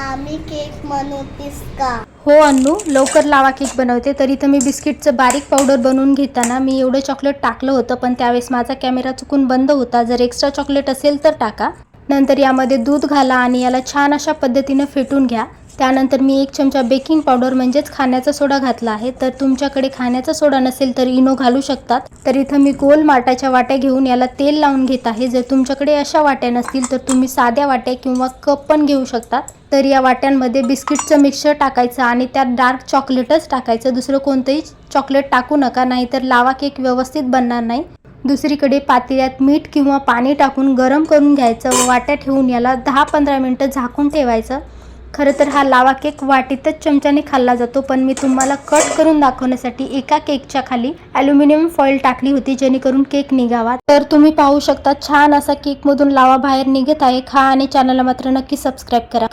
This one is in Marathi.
आम्ही केक बनवतेस का? हो अन्नू, लवकर लावा केक बनवते. तरी तर मी बिस्किटचं बारीक पावडर बनवून घेताना मी एवढं चॉकलेट टाकलं होतं, पण त्यावेळेस माझा कॅमेरा चुकून बंद होता. जर एक्स्ट्रा चॉकलेट असेल तर टाका. नंतर यामध्ये दूध घाला आणि याला छान अशा पद्धतीनं फेटून घ्या. त्यानंतर मी 1 चमचा बेकिंग पावडर म्हणजेच खाण्याचा सोडा घातला आहे. तर तुमच्याकडे खाण्याचा सोडा नसेल तर इनो घालू शकतात. तर इथं मी गोल माठाच्या वाट्या घेऊन याला तेल लावून घेत आहे. जर तुमच्याकडे अशा वाट्या नसतील तर तुम्ही साध्या वाट्या किंवा कप पण घेऊ शकतात. तर या वाट्यांमध्ये बिस्किटचं मिक्सचर टाकायचं आणि त्यात डार्क चॉकलेटच टाकायचं. दुसरं कोणतंही चॉकलेट टाकू नका, नाहीतर लावा केक व्यवस्थित बनणार नाही. दुसरीकडे पातेल्यात मीठ किंवा पाणी टाकून गरम करून घ्यायचं व वाट्या ठेवून याला 10-15 मिनटं झाकून ठेवायचं. खरं तर हा लावा केक वाटीतच चमच्याने खाल्ला जातो, पण मी तुम्हाला कट करून दाखवण्यासाठी एका केकच्या खाली ॲल्युमिनियम फॉईल टाकली होती, जेणेकरून केक निघावा. तर तुम्ही पाहू शकता छान असा केकमधून लावा बाहेर निघत आहे. खा आणि चॅनलला मात्र नक्की सबस्क्राईब करा.